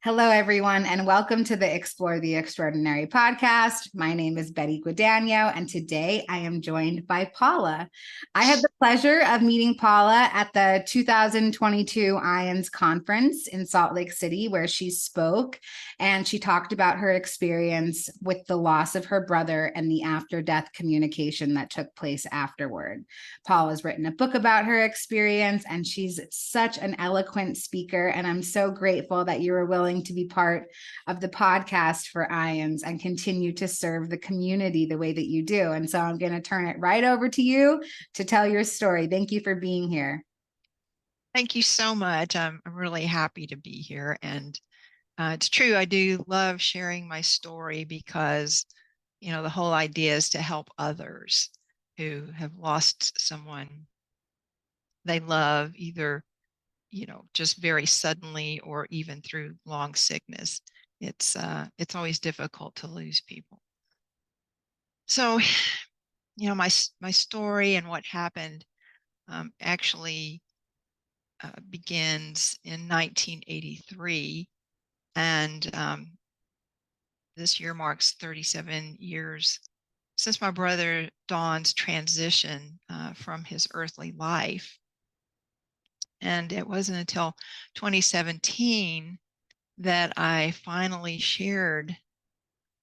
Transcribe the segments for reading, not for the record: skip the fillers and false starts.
Hello, everyone, and welcome to the Explore the Extraordinary podcast. My name is Betty Guadagno, and today I am joined by Paula. I had the pleasure of meeting Paula at the 2022 IANDS conference in Salt Lake City, where she spoke, and she talked about her experience with the loss of her brother and the after-death communication that took place afterward. Paula's written a book about her experience, and she's such an eloquent speaker, and I'm so grateful that you were willing to be part of the podcast for IANDS and continue to serve the community the way that you do. And so I'm going to turn it right over to you to tell your story. Thank you for being here. Thank you so much. I'm really happy to be here. And it's true, I do love sharing my story because, the whole idea is to help others who have lost someone they love, either just very suddenly or even through long sickness. It's always difficult to lose people. So, my story and what happened actually begins in 1983, and this year marks 37 years since my brother Don's transition from his earthly life. And it wasn't until 2017 that I finally shared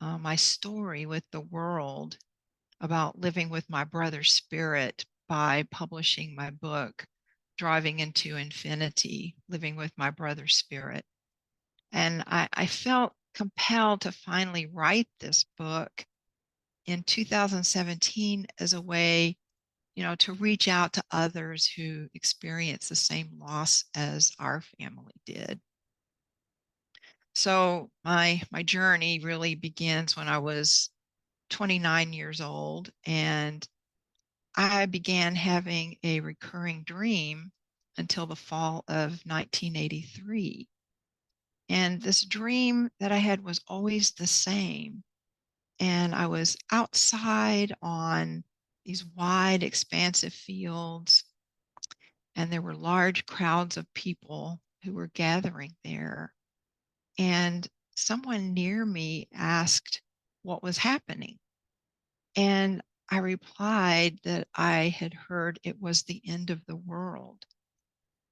my story with the world about living with my brother's spirit by publishing my book, Driving into Infinity, Living with My Brother's Spirit. And I felt compelled to finally write this book in 2017 as a way to reach out to others who experience the same loss as our family did. So my journey really begins when I was 29 years old, and I began having a recurring dream until the fall of 1983. And this dream that I had was always the same. And I was outside on these wide, expansive fields, and there were large crowds of people who were gathering there. And someone near me asked what was happening. And I replied that I had heard it was the end of the world.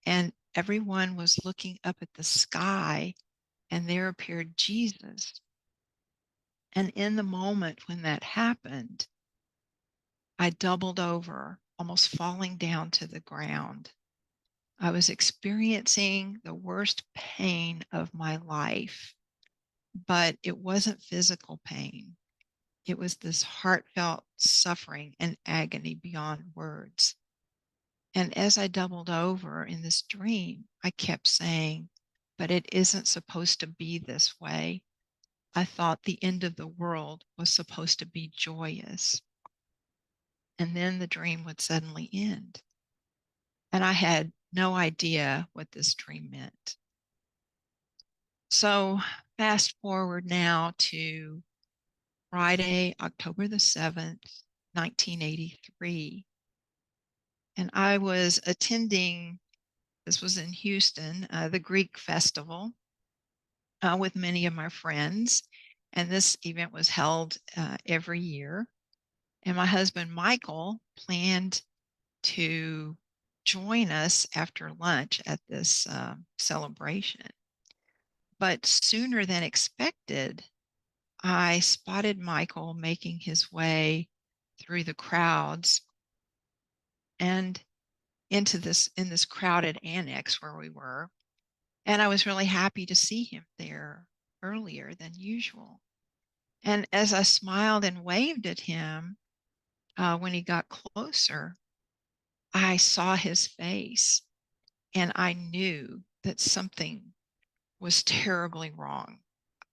And everyone was looking up at the sky, and there appeared Jesus. And in the moment when that happened, I doubled over, almost falling down to the ground. I was experiencing the worst pain of my life, but it wasn't physical pain. It was this heartfelt suffering and agony beyond words. And as I doubled over in this dream, I kept saying, but it isn't supposed to be this way. I thought the end of the world was supposed to be joyous. And then the dream would suddenly end. And I had no idea what this dream meant. So fast forward now to Friday, October the 7th, 1983. And I was attending, this was in Houston, the Greek festival with many of my friends. And this event was held every year. And my husband, Michael, planned to join us after lunch at this celebration. But sooner than expected, I spotted Michael making his way through the crowds and in this crowded annex where we were. And I was really happy to see him there earlier than usual. And as I smiled and waved at him, when he got closer, I saw his face, and I knew that something was terribly wrong.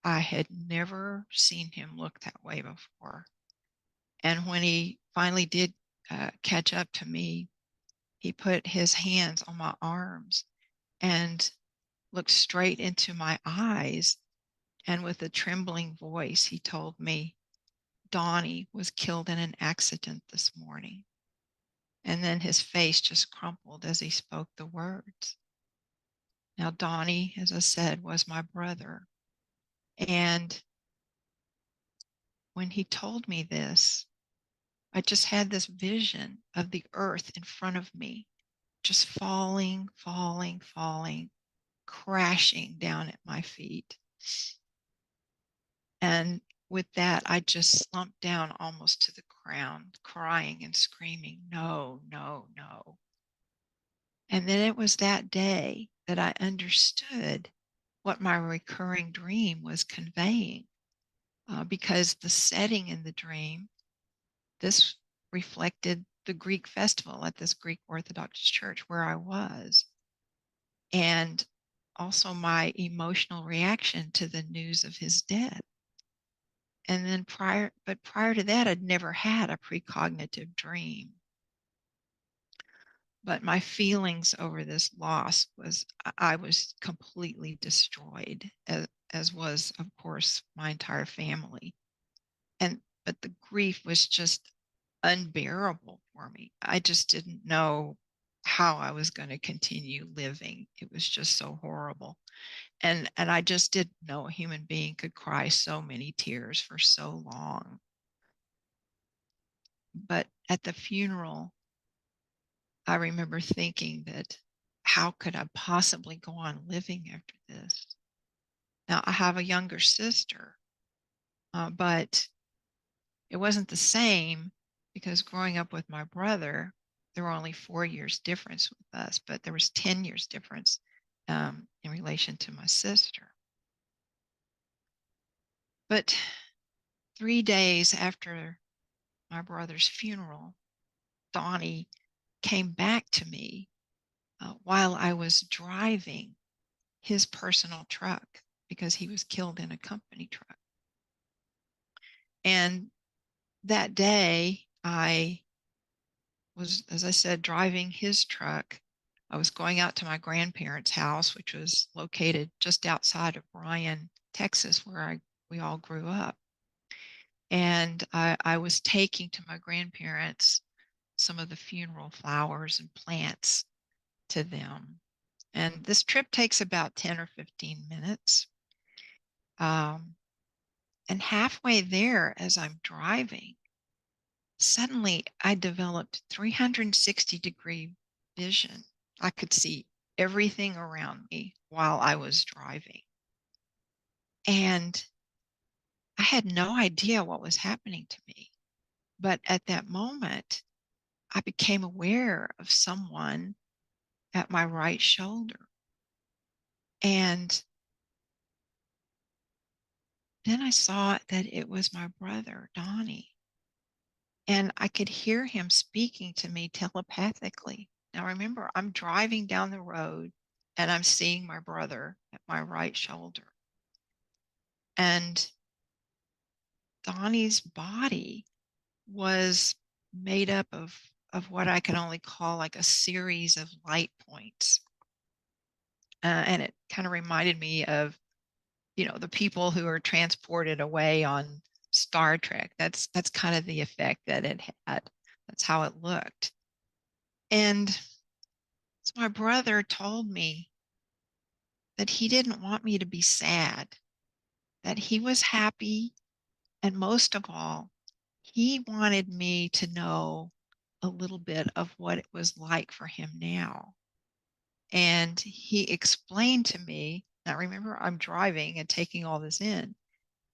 I had never seen him look that way before. And when he finally did catch up to me, he put his hands on my arms and looked straight into my eyes. And with a trembling voice, he told me, Donnie was killed in an accident this morning. And then his face just crumpled as he spoke the words. Now, Donnie, as I said, was my brother. And when he told me this, I just had this vision of the earth in front of me, just falling, falling, falling, crashing down at my feet. And with that, I just slumped down almost to the ground, crying and screaming, no, no, no. And then it was that day that I understood what my recurring dream was conveying, because the setting in the dream, this reflected the Greek festival at this Greek Orthodox church where I was, and also my emotional reaction to the news of his death. And then prior to that, I'd never had a precognitive dream. But my feelings over this loss was, I was completely destroyed, as was, of course, my entire family. But the grief was just unbearable for me. I just didn't know how I was going to continue living. It was just so horrible. And I just didn't know a human being could cry so many tears for so long. But at the funeral, I remember thinking that how could I possibly go on living after this? Now, I have a younger sister, but it wasn't the same because growing up with my brother, there were only 4 years difference with us, but there was 10 years difference in relation to my sister. But 3 days after my brother's funeral, Donnie came back to me while I was driving his personal truck because he was killed in a company truck. And that day, I was, as I said, driving his truck. I was going out to my grandparents' house, which was located just outside of Bryan, Texas, where we all grew up. And I was taking to my grandparents some of the funeral flowers and plants to them. And this trip takes about 10 or 15 minutes. And halfway there, as I'm driving, suddenly I developed 360-degree vision. I could see everything around me while I was driving. And I had no idea what was happening to me. But at that moment, I became aware of someone at my right shoulder. And then I saw that it was my brother, Donnie. And I could hear him speaking to me telepathically. Now, remember, I'm driving down the road and I'm seeing my brother at my right shoulder. And Donnie's body was made up of what I can only call like a series of light points. And it kind of reminded me of, the people who are transported away on Star Trek. That's kind of the effect that it had. That's how it looked. And so my brother told me that he didn't want me to be sad, that he was happy, and most of all, he wanted me to know a little bit of what it was like for him now. And he explained to me, now remember, I'm driving and taking all this in.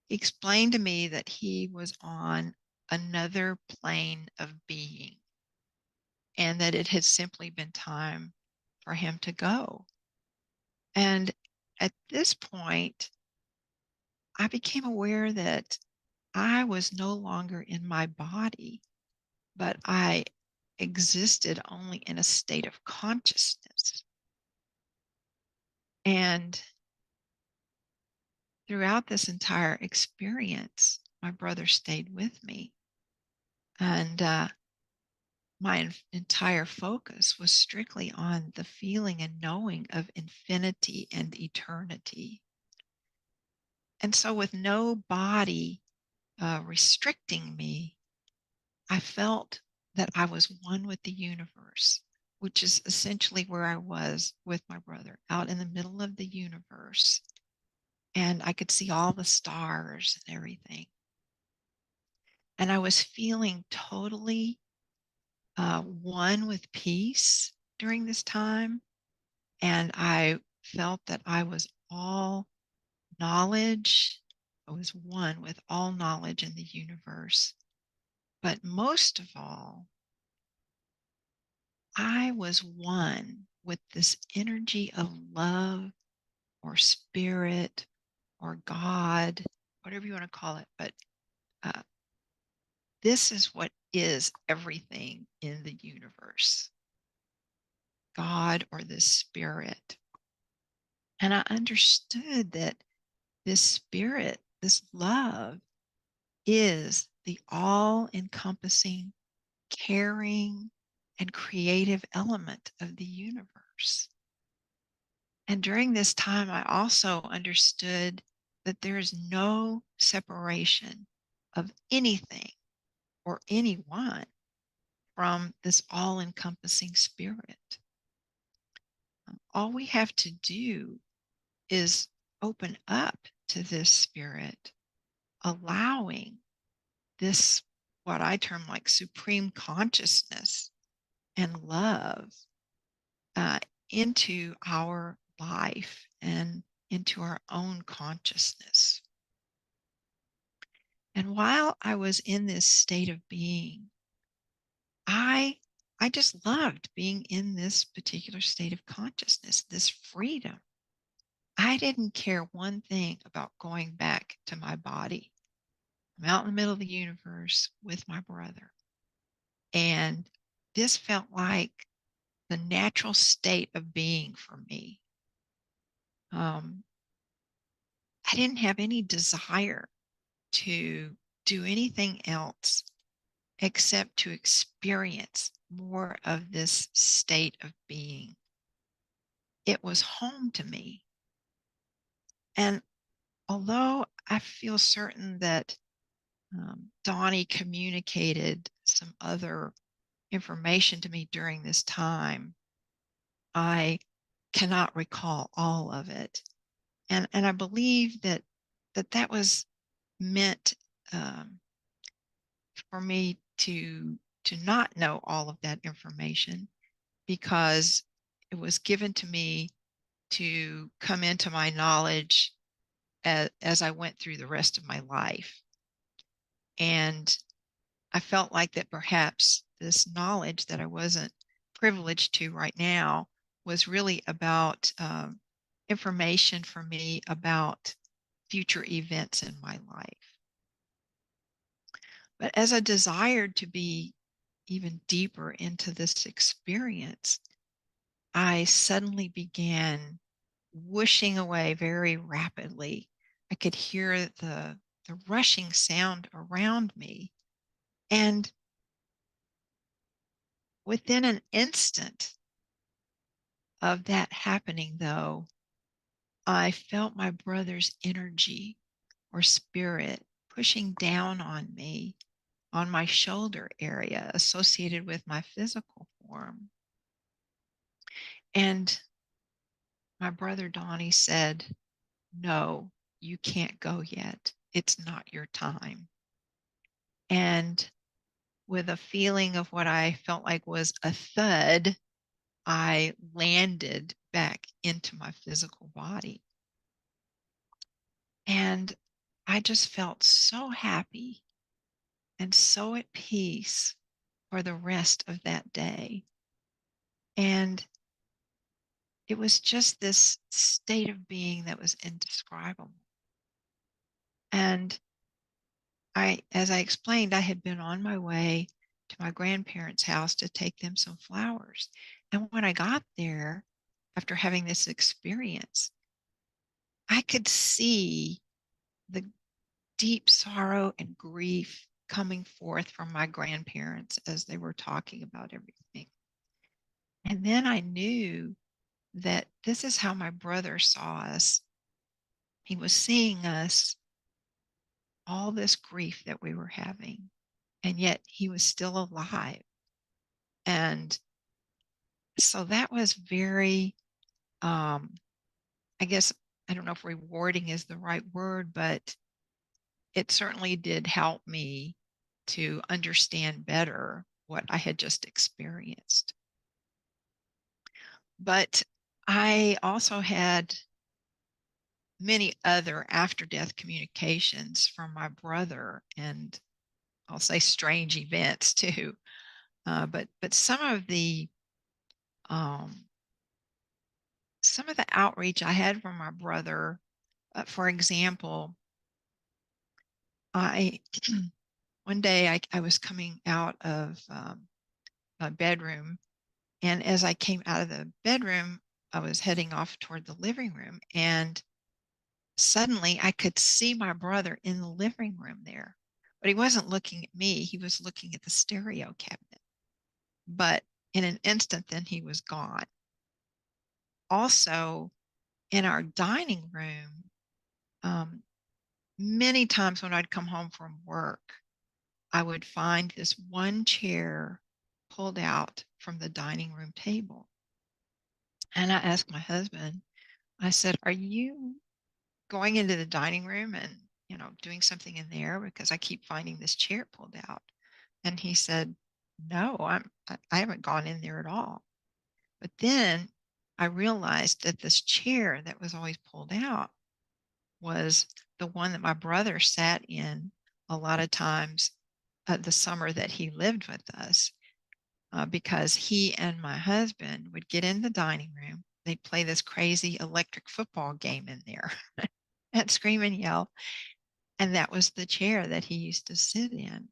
He explained to me that he was on another plane of being and that it had simply been time for him to go. And at this point, I became aware that I was no longer in my body, but I existed only in a state of consciousness. And throughout this entire experience, my brother stayed with me. And my entire focus was strictly on the feeling and knowing of infinity and eternity. And so, with no body restricting me, I felt that I was one with the universe, which is essentially where I was with my brother, out in the middle of the universe. And I could see all the stars and everything. And I was feeling totally one with peace during this time. And I felt that I was all knowledge. I was one with all knowledge in the universe. But most of all, I was one with this energy of love or spirit or God, whatever you want to call it. But uh, this is what is everything in the universe, God or this spirit. And I understood that this spirit, this love, is the all encompassing, caring, and creative element of the universe. And during this time, I also understood that there is no separation of anything or anyone from this all encompassing spirit. All we have to do is open up to this spirit, allowing this, what I term like supreme consciousness and love, uh, into our life and into our own consciousness. And while I was in this state of being, I I just loved being in this particular state of consciousness, this freedom. I didn't care one thing about going back to my body. I'm out in the middle of the universe with my brother. And this felt like the natural state of being for me. Um, I didn't have any desire to do anything else except to experience more of this state of being. It was home to me. And although I feel certain that Donnie communicated some other information to me during this time, I cannot recall all of it. And I believe that was meant um, for me to not know all of that information, because it was given to me to come into my knowledge as I went through the rest of my life. And I felt like that perhaps this knowledge that I wasn't privileged to right now was really about information for me about future events in my life. But as I desired to be even deeper into this experience, I suddenly began whooshing away very rapidly. I could hear the rushing sound around me. And within an instant of that happening, though, I felt my brother's energy or spirit pushing down on me, on my shoulder area associated with my physical form. And my brother Donnie said, "No, you can't go yet. It's not your time." And with a feeling of what I felt like was a thud, I landed back into my physical body. And I just felt so happy and so at peace for the rest of that day. And it was just this state of being that was indescribable. And as I explained, I had been on my way to my grandparents' house to take them some flowers. And when I got there, after having this experience, I could see the deep sorrow and grief coming forth from my grandparents as they were talking about everything. And then I knew that this is how my brother saw us. He was seeing us, all this grief that we were having, and yet he was still alive. And So that was very, I guess, I don't know if rewarding is the right word, but it certainly did help me to understand better what I had just experienced. But I also had many other after death communications from my brother, and I'll say strange events too. But um, some of the outreach I had from my brother, for example, I one day I was coming out of a bedroom, and as I came out of the bedroom, I was heading off toward the living room, and suddenly I could see my brother in the living room there, but he wasn't looking at me. He was looking at the stereo cabinet. But in an instant, then he was gone. Also, in our dining room, um, many times when I'd come home from work, I would find this one chair pulled out from the dining room table. And I asked my husband, I said, "Are you going into the dining room and, doing something in there? Because I keep finding this chair pulled out." And he said, "No, I haven't gone in there at all." But then I realized that this chair that was always pulled out was the one that my brother sat in a lot of times the summer that he lived with us, because he and my husband would get in the dining room. They'd play this crazy electric football game in there and scream and yell. And that was the chair that he used to sit in.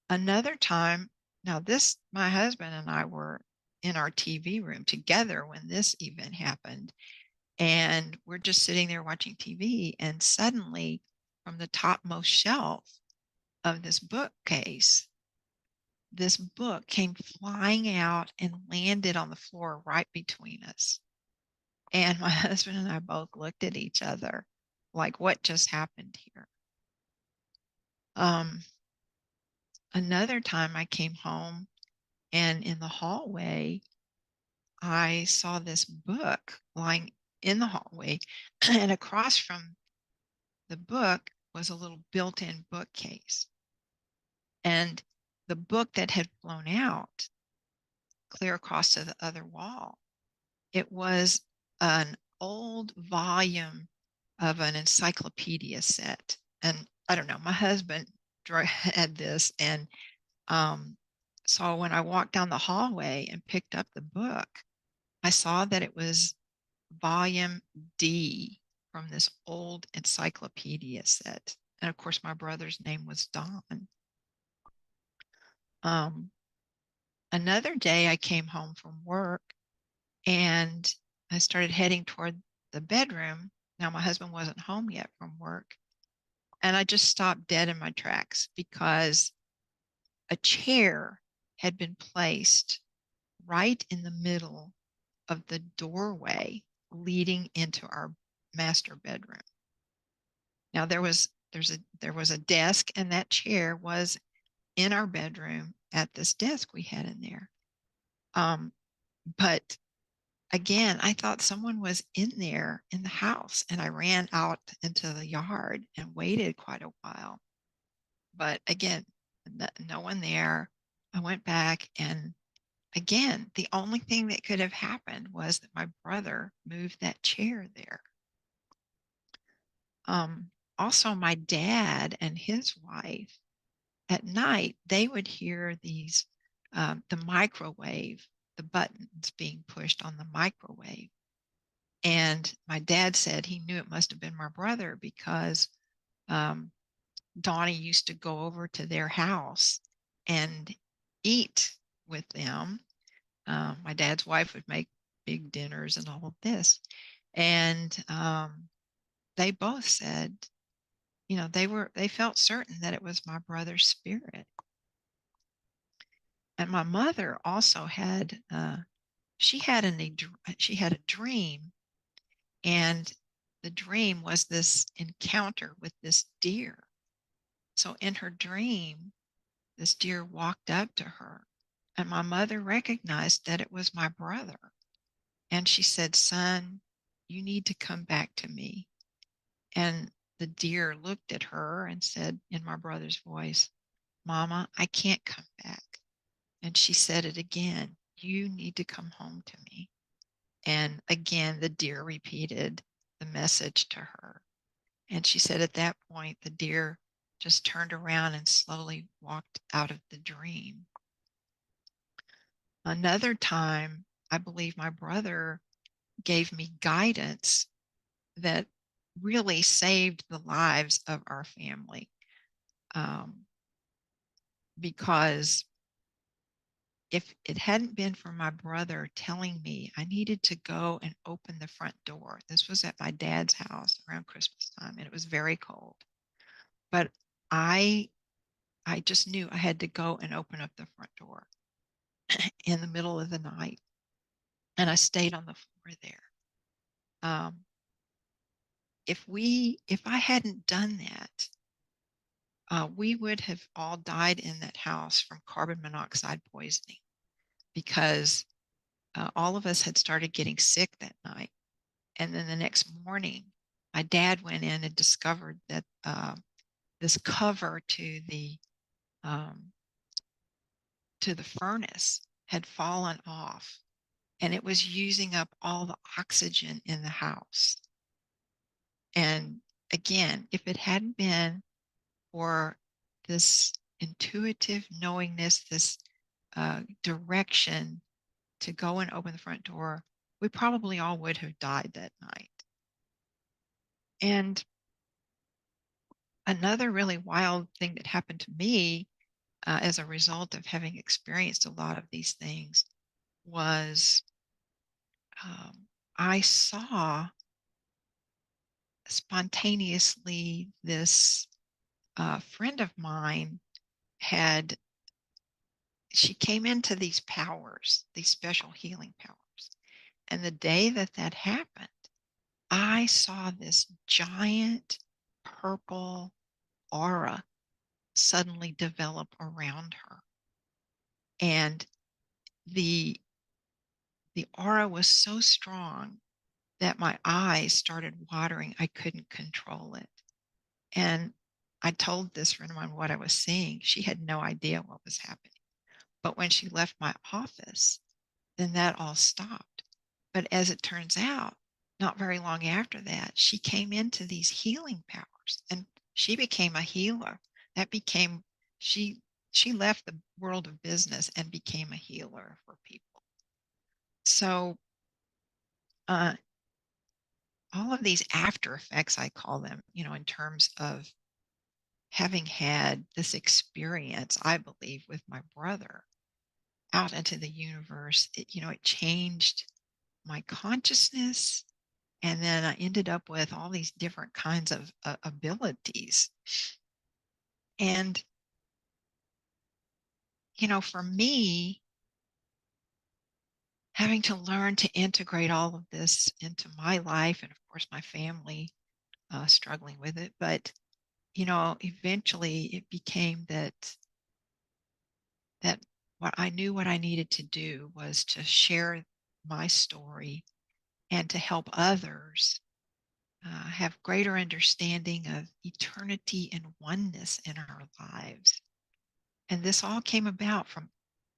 Another time, now this, my husband and I were in our TV room together when this event happened. And we're just sitting there watching TV. And suddenly, from the topmost shelf of this bookcase, this book came flying out and landed on the floor right between us. And my husband and I both looked at each other like, what just happened here? Um, Another time I came home, and in the hallway, I saw this book lying in the hallway, and across from the book was a little built-in bookcase. And the book that had flown out clear across to the other wall, it was an old volume of an encyclopedia set. And I don't know, my husband had this. And so when I walked down the hallway and picked up the book, I saw that it was volume D from this old encyclopedia set. And of course, my brother's name was Don. Um, Another day, I came home from work and I started heading toward the bedroom. Now, my husband wasn't home yet from work. And I just stopped dead in my tracks because a chair had been placed right in the middle of the doorway leading into our master bedroom. Now there was a desk, and that chair was in our bedroom at this desk we had in there. But again, I thought someone was in there in the house, and I ran out into the yard and waited quite a while. But again, no one there. I went back, and again, the only thing that could have happened was that my brother moved that chair there. Also, my dad and his wife, at night, they would hear the microwave, the buttons being pushed on the microwave. And my dad said he knew it must have been my brother because Donnie used to go over to their house and eat with them. My dad's wife would make big dinners and all of this. And they both said, they felt certain that it was my brother's spirit. And my mother also had, she had a dream, and the dream was this encounter with this deer. So in her dream, this deer walked up to her And my mother recognized that it was my brother. And she said, "Son, you need to come back to me." And the deer looked at her and said in my brother's voice, "Mama, I can't come back." And she said it again, "You need to come home to me." And again, the deer repeated the message to her. And she said at that point, the deer just turned around and slowly walked out of the dream. Another time, I believe my brother gave me guidance that really saved the lives of our family, um, because if it hadn't been for my brother telling me I needed to go and open the front door, this was at my dad's house around Christmas time, and it was very cold. But I I just knew I had to go and open up the front door in the middle of the night, and I stayed on the floor there. Um, if I hadn't done that, we would have all died in that house from carbon monoxide poisoning because all of us had started getting sick that night. And then the next morning, my dad went in and discovered that this cover um, to the furnace had fallen off, and it was using up all the oxygen in the house. And again, if it hadn't been for this intuitive knowingness, this direction to go and open the front door, we probably all would have died that night. And another really wild thing that happened to me as a result of having experienced a lot of these things was I saw spontaneously this friend of mine had, she came into these powers, these special healing powers. And the day that that happened, I saw this giant purple aura suddenly develop around her. And the the aura was so strong that my eyes started watering. I couldn't control it. And I told this friend of mine what I was seeing. She had no idea what was happening. But when she left my office, then that all stopped. But as it turns out, not very long after that, she came into these healing powers and she became a healer. That became, she she left the world of business and became a healer for people. So uh, all of these after effects, I call them, in terms of having had this experience, I believe, with my brother out into the universe, it changed my consciousness. And then I ended up with all these different kinds of abilities. And, for me, having to learn to integrate all of this into my life, and of course, my family struggling with it. But, eventually it became that what I needed to do was to share my story and to help others have greater understanding of eternity and oneness in our lives. And this all came about from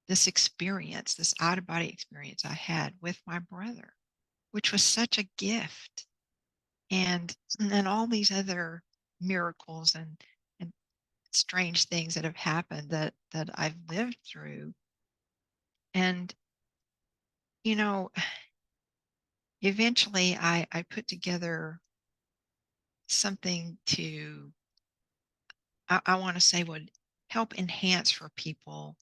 this experience, this out of body experience I had with my brother, which was such a gift. And then all these other miracles and strange things that have happened that I've lived through. And, you know, eventually I put together something I want to say would help enhance for people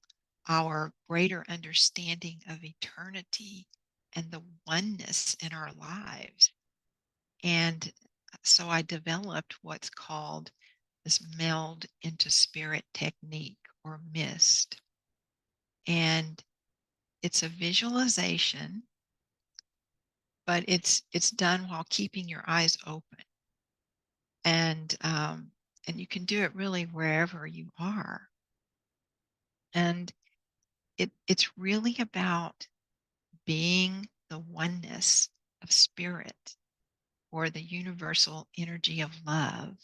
our greater understanding of eternity and the oneness in our lives. And so I developed what's called this meld into spirit technique, or MIST. And it's a visualization, but it's done while keeping your eyes open. And you can do it really wherever you are. And it's really about being the oneness of spirit or the universal energy of love.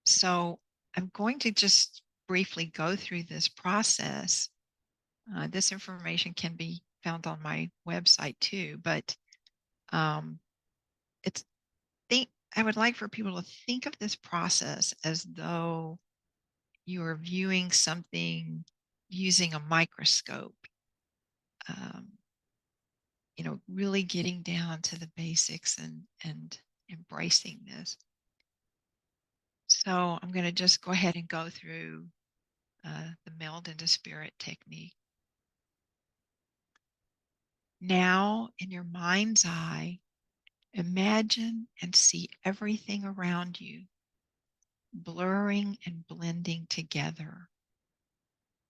So I'm going to just briefly go through this process. This information can be found on my website too, but um, it's think I would like for people to think of this process as though you are viewing something using a microscope. Um, really getting down to the basics and embracing this. So I'm going to just go ahead and go through the meld into spirit technique. Now, in your mind's eye, imagine and see everything around you blurring and blending together.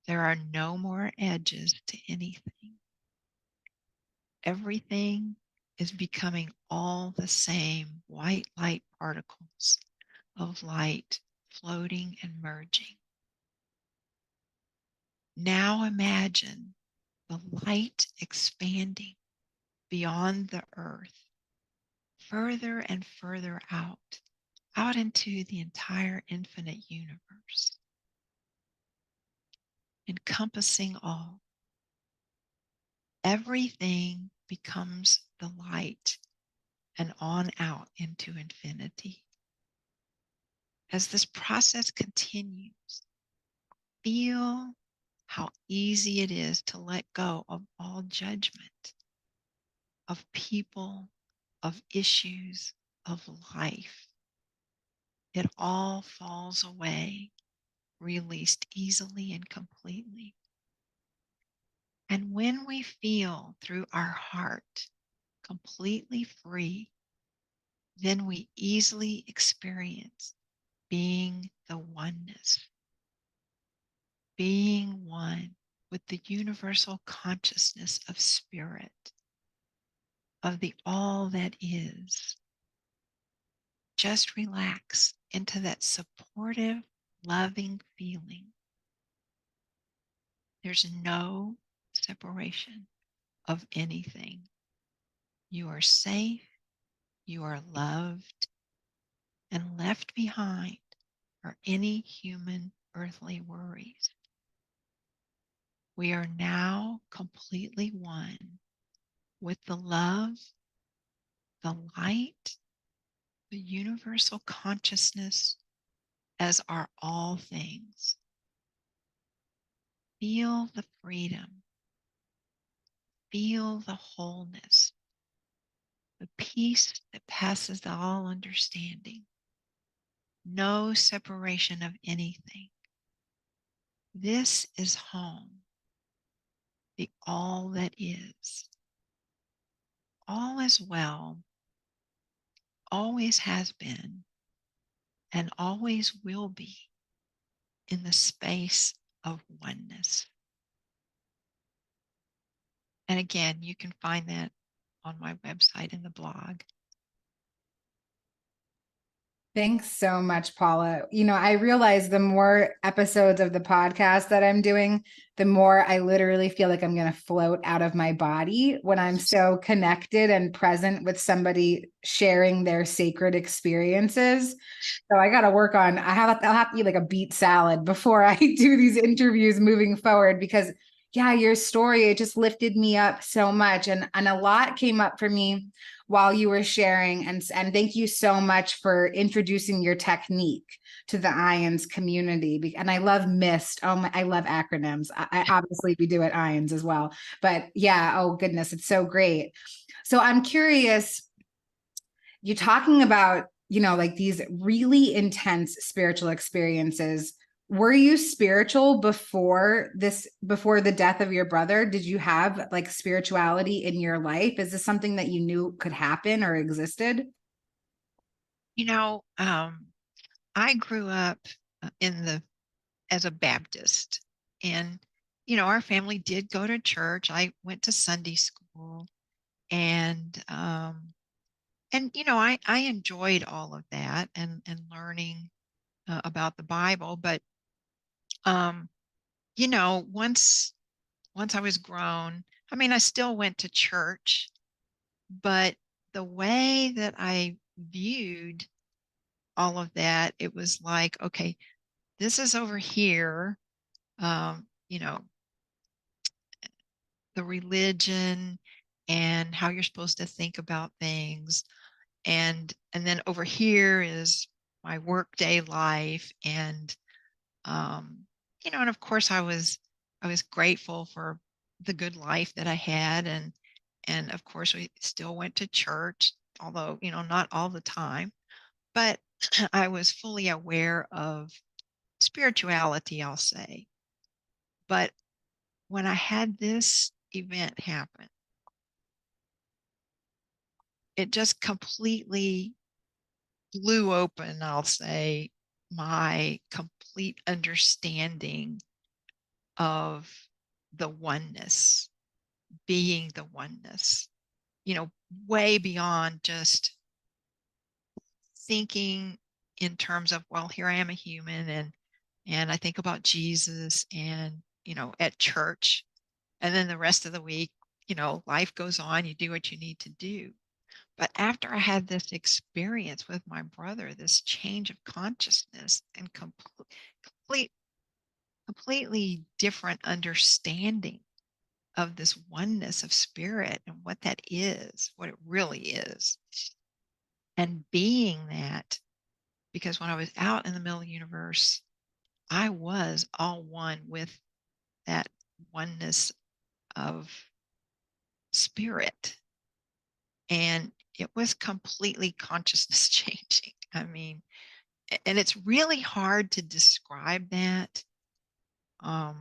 There are no more edges to anything. Everything is becoming all the same white light particles of light floating and merging. Now imagine the light expanding beyond the earth, further and further out into the entire infinite universe, encompassing all. Everything becomes the light and on out into infinity. As this process continues, feel how easy it is to let go of all judgment, of people, of issues, of life. It all falls away, released easily and completely. And when we feel through our heart completely free, then we easily experience being the oneness, being one with the universal consciousness of spirit, of the all that is. Just relax into that supportive, loving feeling. There's no separation of anything. You are safe, you are loved, and left behind are any human earthly worries. We are now completely one with the love, the light, the universal consciousness as are all things. Feel the freedom, feel the wholeness, the peace that passes all understanding. No separation of anything. This is home, the all that is. All is well, always has been, and always will be in the space of oneness. And again, you can find that on my website in the blog. Thanks so much, Paula. I realize the more episodes of the podcast that I'm doing, the more I literally feel like I'm going to float out of my body when I'm so connected and present with somebody sharing their sacred experiences. So I got to work on, I'll have to eat like a beet salad before I do these interviews moving forward, because yeah, your story, it just lifted me up so much. And a lot came up for me while you were sharing. And thank you so much for introducing your technique to the IANDS community. And I love MIST. I love acronyms. I obviously we do at IANDS as well. But yeah, oh goodness, it's so great. So I'm curious, you're talking about, like these really intense spiritual experiences. Were you spiritual before the death of your brother? Did you have like spirituality in your life? Is this something that you knew could happen or existed? I grew up as a Baptist, and our family did go to church. I went to Sunday school, and I enjoyed all of that and learning about the Bible. But once once I was grown, I mean, I still went to church, but the way that I viewed all of that, it was like, okay, this is over here, you know, the religion and how you're supposed to think about things. And then over here is my workday life. Um, and of course I was grateful for the good life that I had. And of course we still went to church, although, not all the time, but I was fully aware of spirituality, I'll say. But when I had this event happen, it just completely blew open, I'll say, my complete understanding of the oneness, being the oneness, way beyond just thinking in terms of, well, here I am a human and I think about Jesus and, at church. And then the rest of the week, life goes on, you do what you need to do. But after I had this experience with my brother, this change of consciousness and complete, completely different understanding of this oneness of spirit and what that is, what it really is. And being that, because when I was out in the middle of the universe, I was all one with that oneness of spirit. And it was completely consciousness changing. I mean, and it's really hard to describe that. I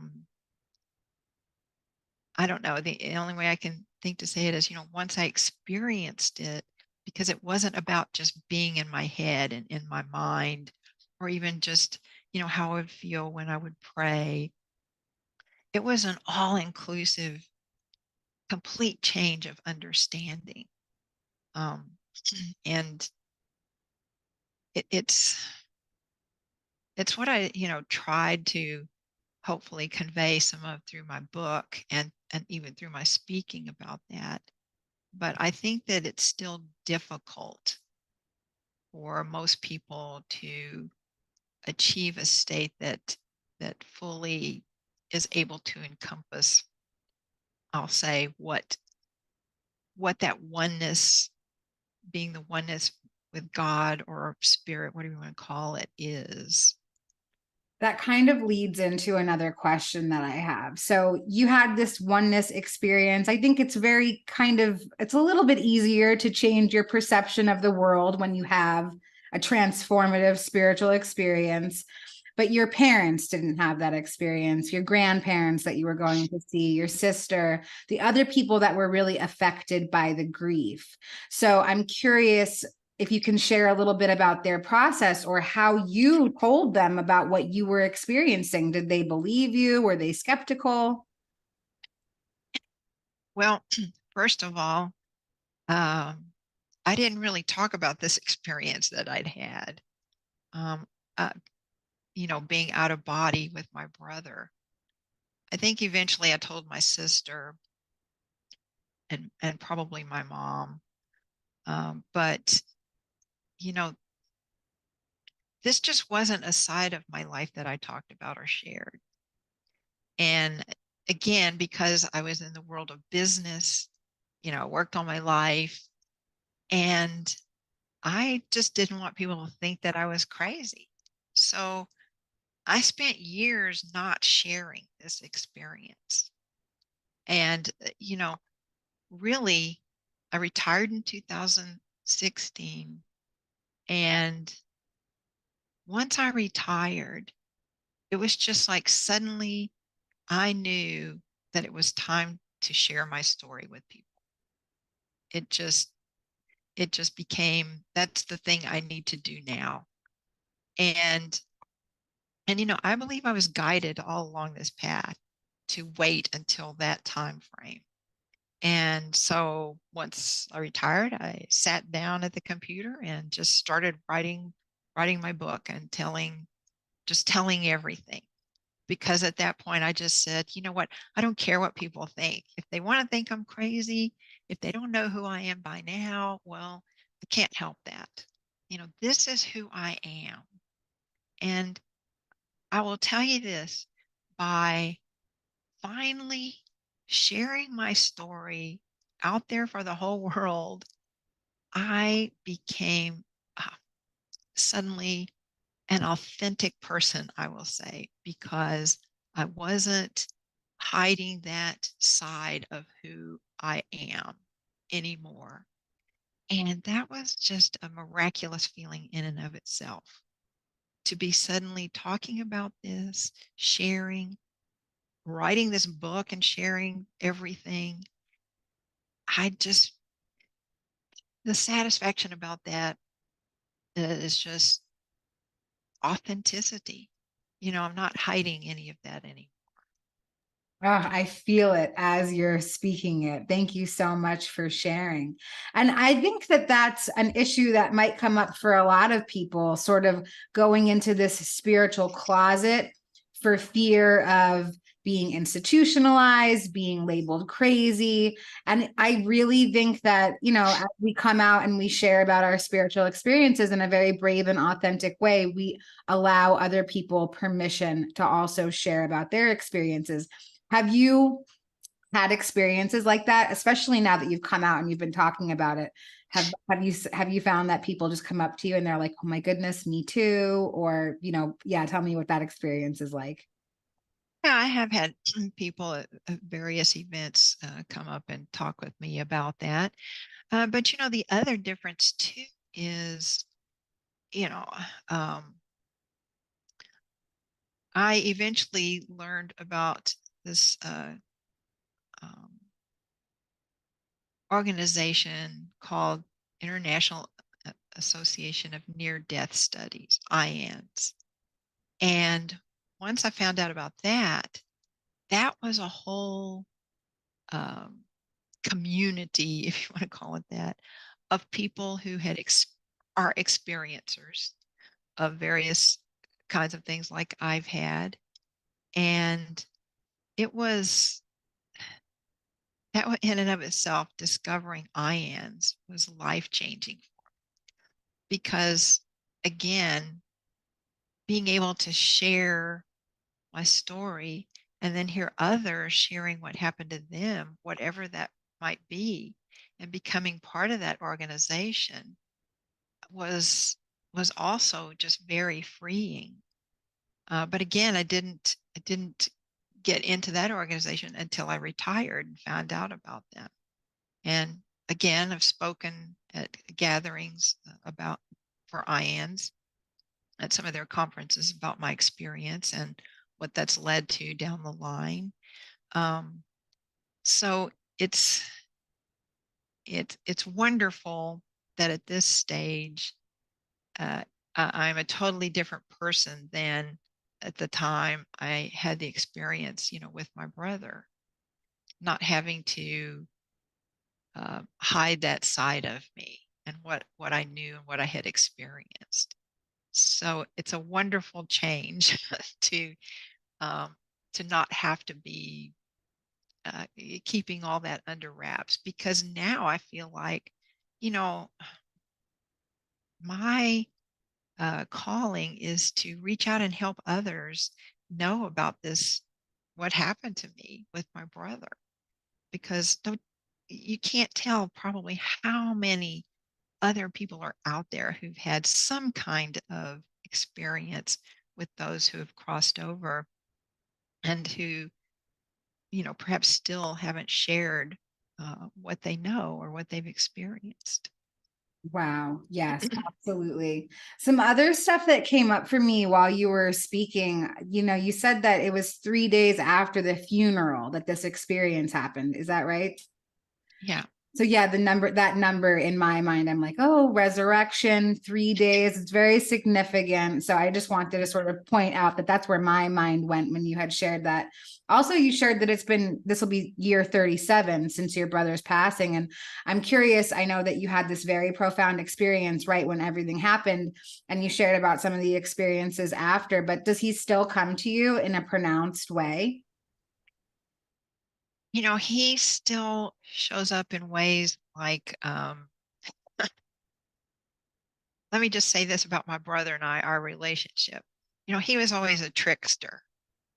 don't know. The only way I can think to say it is, once I experienced it, because it wasn't about just being in my head and in my mind, or even just, how I would feel when I would pray. It was an all-inclusive, complete change of understanding. Um, and it's what I, tried to hopefully convey some of through my book and even through my speaking about that. But I think that it's still difficult for most people to achieve a state that fully is able to encompass, I'll say, what that oneness, being the oneness with God or spirit, whatever you want to call it, is. That kind of leads into another question that I have. So you had this oneness experience. I think it's it's a little bit easier to change your perception of the world when you have a transformative spiritual experience. But your parents didn't have that experience, your grandparents that you were going to see, your sister, the other people that were really affected by the grief. So I'm curious if you can share a little bit about their process or how you told them about what you were experiencing. Did they believe you? Were they skeptical? Well, first of all, um, I didn't really talk about this experience that I'd had, um, uh, being out of body with my brother. I think eventually I told my sister and probably my mom. But, you know, this just wasn't a side of my life that I talked about or shared. And again, because I was in the world of business, worked all my life, and I just didn't want people to think that I was crazy. So I spent years not sharing this experience. And, really, I retired in 2016. And once I retired, it was just like suddenly I knew that it was time to share my story with people. It just became, that's the thing I need to do now. And I believe I was guided all along this path to wait until that time frame. And so once I retired, I sat down at the computer and just started writing my book and telling everything. because at that point I just said, you know what? I don't care what people think. If they want to think I'm crazy, if they don't know who I am by now, well, I can't help that. This is who I am. And I will tell you this, by finally sharing my story out there for the whole world, I became suddenly an authentic person, I will say, because I wasn't hiding that side of who I am anymore. And that was just a miraculous feeling in and of itself. To be suddenly talking about this, sharing, writing this book and sharing everything, the satisfaction about that is just authenticity. I'm not hiding any of that anymore. Oh, I feel it as you're speaking it. Thank you so much for sharing. And I think that that's an issue that might come up for a lot of people, sort of going into this spiritual closet for fear of being institutionalized, being labeled crazy. And I really think that, as we come out and we share about our spiritual experiences in a very brave and authentic way, we allow other people permission to also share about their experiences. Have you had experiences like that, especially now that you've come out and you've been talking about it? Have you found that people just come up to you and they're like, "Oh my goodness, me too," or yeah, tell me what that experience is like. Yeah, I have had people at various events come up and talk with me about that. But the other difference too is, you know, um, I eventually learned about this um, organization called International Association of Near-Death Studies, IANDS. And once I found out about that, that was a whole um, community, if you want to call it that, of people who are experiencers of various kinds of things like I've had. And it was that in and of itself, discovering IANDS was life changing because, again, being able to share my story and then hear others sharing what happened to them, whatever that might be, and becoming part of that organization was also just very freeing. But again, I didn't get into that organization until I retired and found out about them. And again, I've spoken at gatherings about for IANDS at some of their conferences about my experience and what that's led to down the line. Um, so it's wonderful that at this stage uh, I'm a totally different person than at the time I had the experience, with my brother, not having to hide that side of me and what I knew and what I had experienced. So it's a wonderful change to um, to not have to be keeping all that under wraps, because now I feel like, you know, my calling is to reach out and help others know about this, what happened to me with my brother, because you can't tell probably how many other people are out there who've had some kind of experience with those who have crossed over and who, perhaps still haven't shared what they know or what they've experienced. Wow. Yes, absolutely. Some other stuff that came up for me while you were speaking, you said that it was 3 days after the funeral that this experience happened. Is that right? Yeah. So yeah, that number in my mind, I'm like, oh, resurrection, 3 days. It's very significant. So I just wanted to sort of point out that that's where my mind went when you had shared that. Also, you shared that this will be year 37 since your brother's passing. And I'm curious, I know that you had this very profound experience right when everything happened, and you shared about some of the experiences after, but does he still come to you in a pronounced way? He still shows up in ways like, let me just say this about my brother and I, our relationship. He was always a trickster.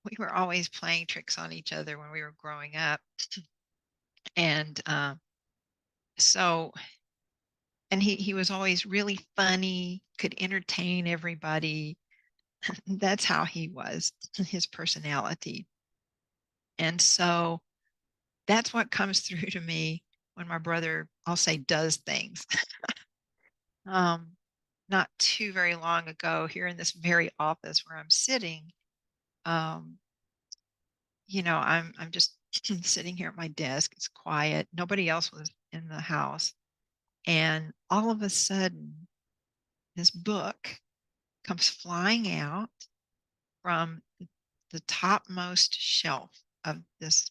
We were always playing tricks on each other when we were growing up. And so, and he was always really funny, could entertain everybody. That's how he was, his personality. And so that's what comes through to me when my brother, I'll say, does things. Um, Not too very long ago, here in this very office where I'm sitting, um, I'm just sitting here at my desk. It's quiet. Nobody else was in the house. And all of a sudden, this book comes flying out from the topmost shelf of this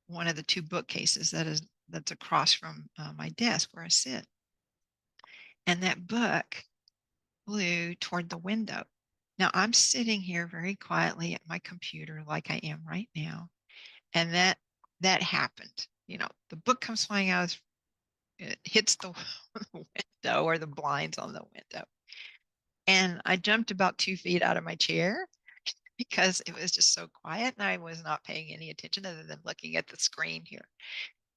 one of the two bookcases that's across from my desk where I sit. And that book flew toward the window. Now I'm sitting here very quietly at my computer like I am right now. And that happened. The book comes flying out, it hits the window or the blinds on the window. And I jumped about 2 feet out of my chair because it was just so quiet and I was not paying any attention other than looking at the screen here.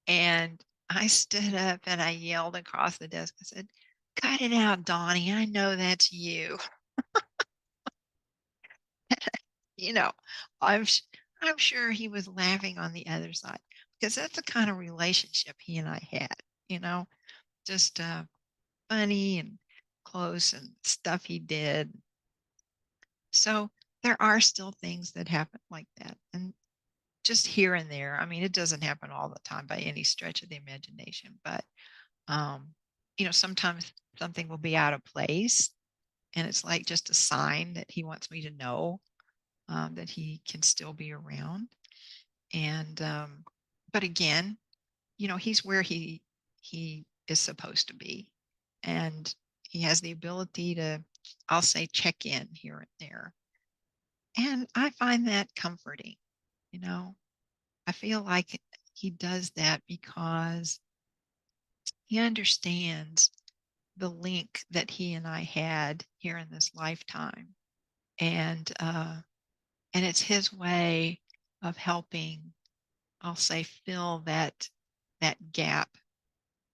And I stood up and I yelled across the desk. I said, "Cut it out, Donnie. I know that's you." you know, I'm I'm sure he was laughing on the other side because that's the kind of relationship he and I had, you know, just funny and close and stuff he did. So there are still things that happen like that. And just here and there. I mean, it doesn't happen all the time by any stretch of the imagination, but um, sometimes something will be out of place and it's like just a sign that he wants me to know that he can still be around. And but again, he's where he is supposed to be. And he has the ability to, I'll say, check in here and there. And I find that comforting, you know. I feel like he does that because he understands the link that he and I had here in this lifetime. And it's his way of helping, I'll say, fill that gap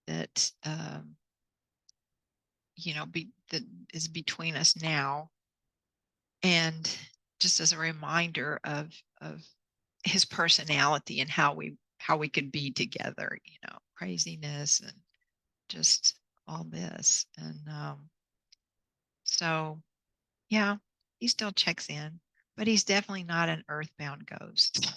that that is between us now. And just as a reminder of his personality and how we could be together, craziness and just all this. And so yeah, he still checks in, but he's definitely not an earthbound ghost.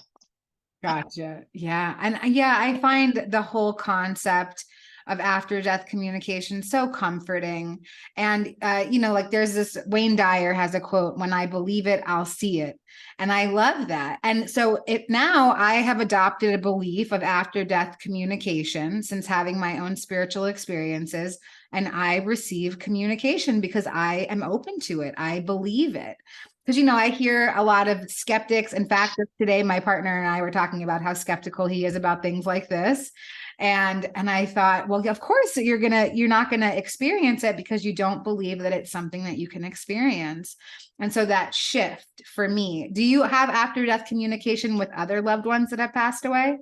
Gotcha. Yeah. And yeah, I find the whole concept of after death communication so comforting. And, like there's this Wayne Dyer has a quote, "When I believe it, I'll see it." And I love that. And so now I have adopted a belief of after death communication since having my own spiritual experiences. And I receive communication because I am open to it. I believe it. Because I hear a lot of skeptics. In fact, today my partner and I were talking about how skeptical he is about things like this. And I thought, well, of course you're not gonna experience it because you don't believe that it's something that you can experience. And so that shift for me, do you have after death communication with other loved ones that have passed away?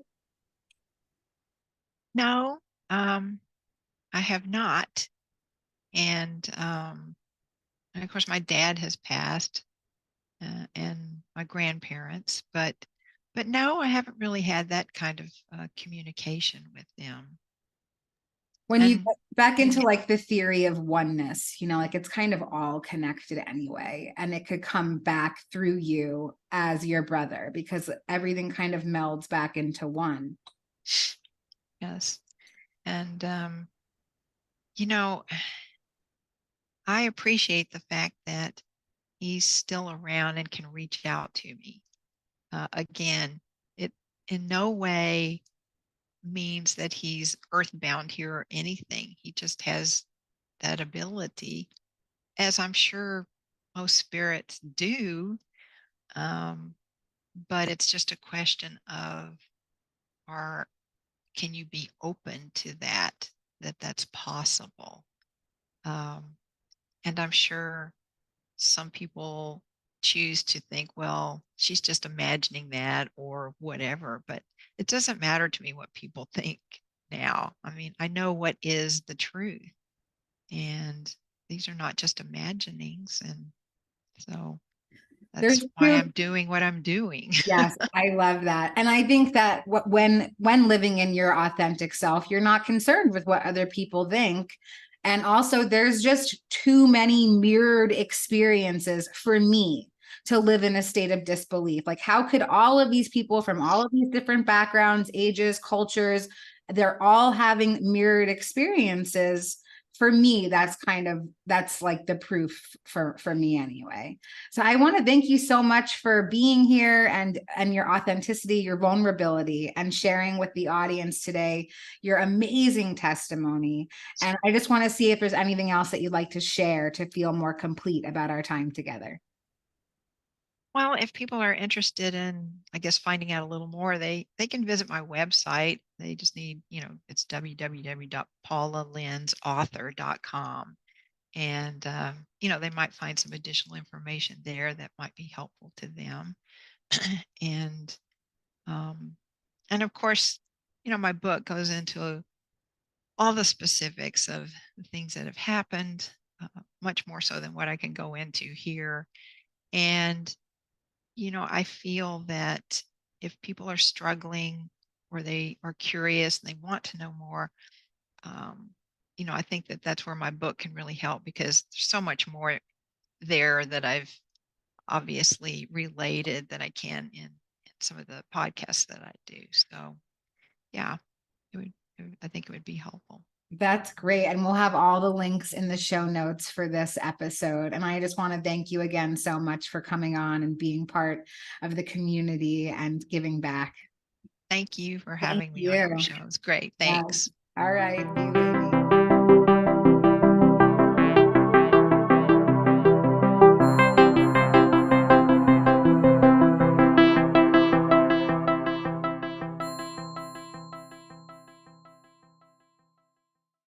No, I have not. And of course, my dad has passed, and my grandparents, but no, I haven't really had that kind of communication with them. When you And get back into yeah, like the theory of oneness, like it's kind of all connected anyway, and it could come back through you as your brother because everything kind of melds back into one. yes. And, you know, I appreciate the fact that he's still around and can reach out to me. Again, it in no way means that he's earthbound here or anything. He just has that ability, as I'm sure most spirits do. Um, but it's just a question of, are can you be open to that that's possible? Um, and I'm sure some people choose to think, well, she's just imagining that or whatever, but it doesn't matter to me what people think now. I mean, I know what is the truth, and these are not just imaginings. And so There's that's why two. I'm doing what I'm doing. Yes, I love that. And I think that when living in your authentic self, you're not concerned with what other people think. And also there's just too many mirrored experiences for me to live in a state of disbelief. Like, how could all of these people from all of these different backgrounds, ages, cultures, they're all having mirrored experiences? For me, that's like the proof for me anyway. So I want to thank you so much for being here and your authenticity, your vulnerability, and sharing with the audience today your amazing testimony. And I just want to see if there's anything else that you'd like to share to feel more complete about our time together. Well, if people are interested in, I guess, finding out a little more, they can visit my website. They just need, it's www.paulalenzauthor.com. And, they might find some additional information there that might be helpful to them. and, um, and of course, my book goes into all the specifics of the things that have happened, much more so than what I can go into here. And I feel that if people are struggling or they are curious and they want to know more, um, I think that that's where my book can really help, because there's so much more there that I've obviously related that I can in some of the podcasts that I do. So, yeah, I think it would be helpful. That's great. And we'll have all the links in the show notes for this episode. And I just want to thank you again so much for coming on and being part of the community and giving back. Thank you for Thank having me on your you. show. It's great. Yes. Thanks. All right.